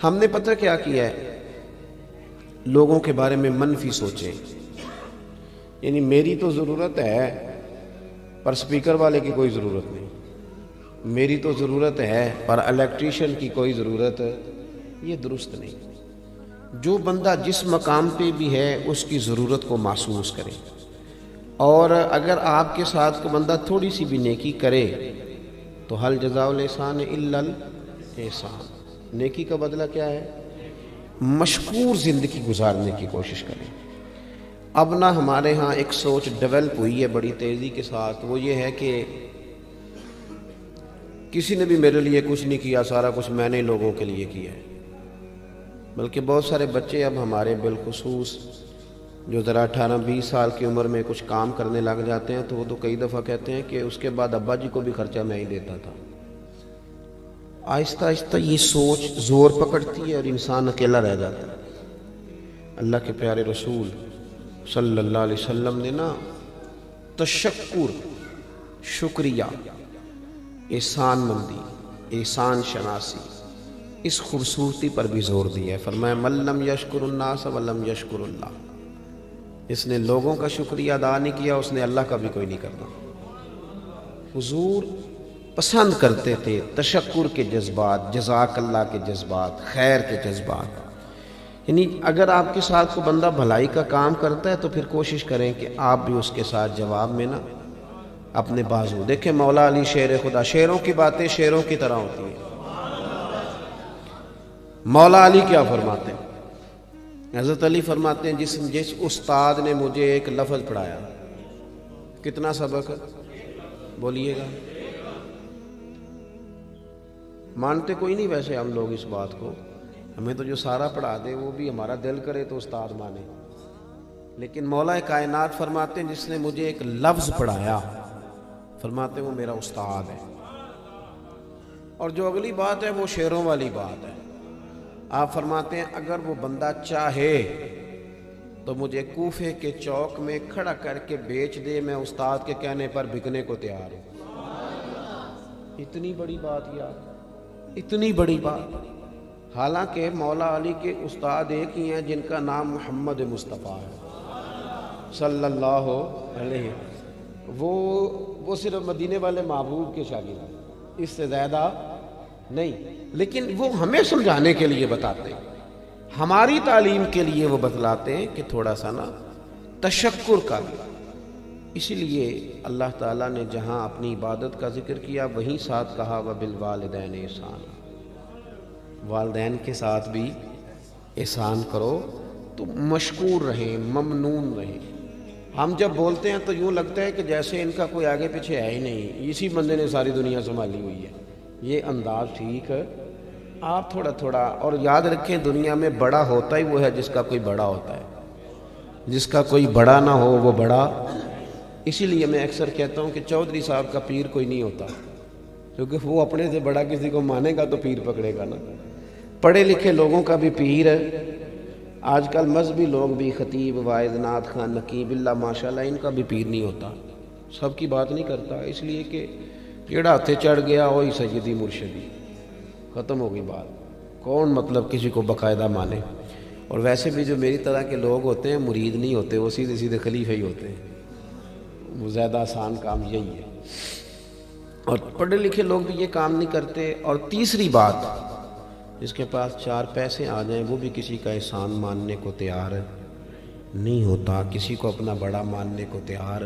ہم نے پتہ کیا کیا ہے، لوگوں کے بارے میں منفی سوچیں، یعنی میری تو ضرورت ہے پر سپیکر والے کی کوئی ضرورت نہیں، میری تو ضرورت ہے پر الیکٹریشین کی کوئی ضرورت، یہ درست نہیں۔ جو بندہ جس مقام پہ بھی ہے اس کی ضرورت کو محسوس کرے، اور اگر آپ کے ساتھ کوئی بندہ تھوڑی سی بھی نیکی کرے تو حل جزاء الاحسان الا الاحسان، نیکی کا بدلہ کیا ہے؟ مشکور زندگی گزارنے کی کوشش کریں۔ اب نہ ہمارے ہاں ایک سوچ ڈیولپ ہوئی ہے بڑی تیزی کے ساتھ، وہ یہ ہے کہ کسی نے بھی میرے لیے کچھ نہیں کیا، سارا کچھ میں نے لوگوں کے لیے کیا ہے۔ بلکہ بہت سارے بچے اب ہمارے بالخصوص جو ذرا 18-20 سال کی عمر میں کچھ کام کرنے لگ جاتے ہیں تو وہ تو کئی دفعہ کہتے ہیں کہ اس کے بعد ابا جی کو بھی خرچہ میں ہی دیتا تھا۔ آہستہ آہستہ یہ سوچ زور پکڑتی ہے اور انسان اکیلا رہ جاتا ہے۔ اللہ کے پیارے رسول صلی اللہ علیہ وسلم نے نا تشکر، شکریہ، احسان مندی، احسان شناسی، اس خوبصورتی پر بھی زور دیا ہے۔ فرمایا من لم یشکر الناس ولم یشکر اللہ، اس نے لوگوں کا شکریہ ادا نہیں کیا، اس نے اللہ کا بھی کوئی نہیں کرنا۔ حضور پسند کرتے تھے تشکر کے جذبات، جزاک اللہ کے جذبات، خیر کے جذبات۔ یعنی اگر آپ کے ساتھ کوئی بندہ بھلائی کا کام کرتا ہے تو پھر کوشش کریں کہ آپ بھی اس کے ساتھ جواب میں نا اپنے بازو دیکھیں۔ مولا علی شیر خدا، شیروں کی باتیں شیروں کی طرح ہوتی ہیں۔ مولا علی کیا فرماتے ہیں؟ حضرت علی فرماتے ہیں جس استاد نے مجھے ایک لفظ پڑھایا، کتنا سبق بولیے گا؟ مانتے کوئی نہیں ویسے ہم لوگ اس بات کو، ہمیں تو جو سارا پڑھا دے وہ بھی ہمارا دل کرے تو استاد مانے، لیکن مولا کائنات فرماتے ہیں جس نے مجھے ایک لفظ پڑھایا، فرماتے ہیں وہ میرا استاد ہے۔ اور جو اگلی بات ہے وہ شیروں والی بات ہے۔ آپ فرماتے ہیں اگر وہ بندہ چاہے تو مجھے کوفے کے چوک میں کھڑا کر کے بیچ دے، میں استاد کے کہنے پر بکنے کو تیار ہوں۔ اتنی بڑی بات یار، اتنی بڑی بات۔ حالانکہ مولا علی کے استاد ایک ہی ہیں جن کا نام محمد مصطفیٰ ہے صلی اللہ علیہ، وہ صرف مدینے والے محبوب کے شاگرد ہیں، اس سے زیادہ نہیں، لیکن وہ ہمیں سمجھانے کے لیے بتاتے ہیں، ہماری تعلیم کے لیے وہ بتلاتے ہیں کہ تھوڑا سا نا تشکر کا بھی۔ اسی لیے اللہ تعالیٰ نے جہاں اپنی عبادت کا ذکر کیا وہیں ساتھ کہا وَبِالْوَالِدَيْنِ احسانا، والدین کے ساتھ بھی احسان کرو، تو مشکور رہیں، ممنون رہیں۔ ہم جب بولتے ہیں تو یوں لگتا ہے کہ جیسے ان کا کوئی آگے پیچھے ہے ہی نہیں، اسی بندے نے ساری دنیا سنبھالی ہوئی ہے۔ یہ انداز ٹھیک ہے؟ آپ تھوڑا تھوڑا، اور یاد رکھیں دنیا میں بڑا ہوتا ہی وہ ہے جس کا کوئی بڑا ہوتا ہے، جس کا کوئی بڑا نہ ہو وہ بڑا۔ اسی لیے میں اکثر کہتا ہوں کہ چودھری صاحب کا پیر کوئی نہیں ہوتا، کیونکہ وہ اپنے سے بڑا کسی کو مانے گا تو پیر پکڑے گا نا۔ پڑھے لکھے لوگوں کا بھی پیر ہے، آج کل مذہبی لوگ بھی، خطیب، واعظ، نعت خان، نقیب اللہ ماشاءاللہ، ان کا بھی پیر نہیں ہوتا، سب کی بات نہیں کرتا، اس لیے کہ جیڑا ہتھے چڑھ گیا وہی سیدی مرشدی، ختم ہو گئی بات۔ کون مطلب کسی کو باقاعدہ مانے؟ اور ویسے بھی جو میری طرح کے لوگ ہوتے ہیں مرید نہیں ہوتے، وہ سیدھے سیدھے خلیفہ ہی ہوتے ہیں، وہ زیادہ آسان کام یہی ہے۔ اور پڑھے لکھے لوگ بھی یہ کام نہیں کرتے۔ اور تیسری بات، جس کے پاس 4 پیسے آ جائیں وہ بھی کسی کا احسان ماننے کو تیار نہیں ہوتا، کسی کو اپنا بڑا ماننے کو تیار۔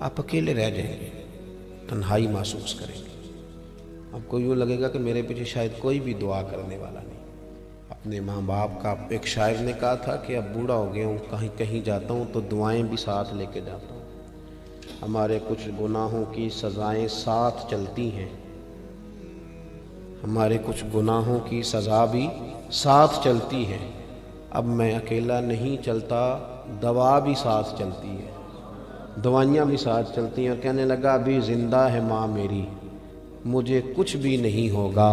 آپ اکیلے رہ جائیں گے، تنہائی محسوس کریں گے، آپ کو یوں لگے گا کہ میرے پیچھے شاید کوئی بھی دعا کرنے والا نہیں۔ اپنے ماں باپ کا، ایک شاعر نے کہا تھا کہ اب بوڑھا ہو گیا ہوں، کہیں جاتا ہوں تو دعائیں بھی ساتھ لے کے جاتا ہوں۔ ہمارے کچھ گناہوں کی سزائیں ساتھ چلتی ہیں، ہمارے کچھ گناہوں کی سزا بھی ساتھ چلتی ہے، اب میں اکیلا نہیں چلتا، دوا بھی ساتھ چلتی ہے، دوائیاں بھی ساتھ چلتی ہیں۔ اور کہنے لگا ابھی زندہ ہے ماں میری، مجھے کچھ بھی نہیں ہوگا،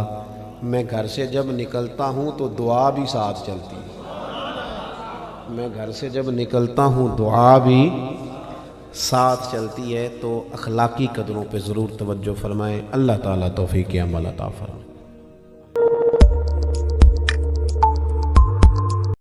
میں گھر سے جب نکلتا ہوں تو دعا بھی ساتھ چلتی ہے، میں گھر سے جب نکلتا ہوں دعا بھی ساتھ چلتی ہے۔ تو اخلاقی قدروں پہ ضرور توجہ فرمائیں۔ اللہ تعالیٰ توفیق عمل عطا فرمائے۔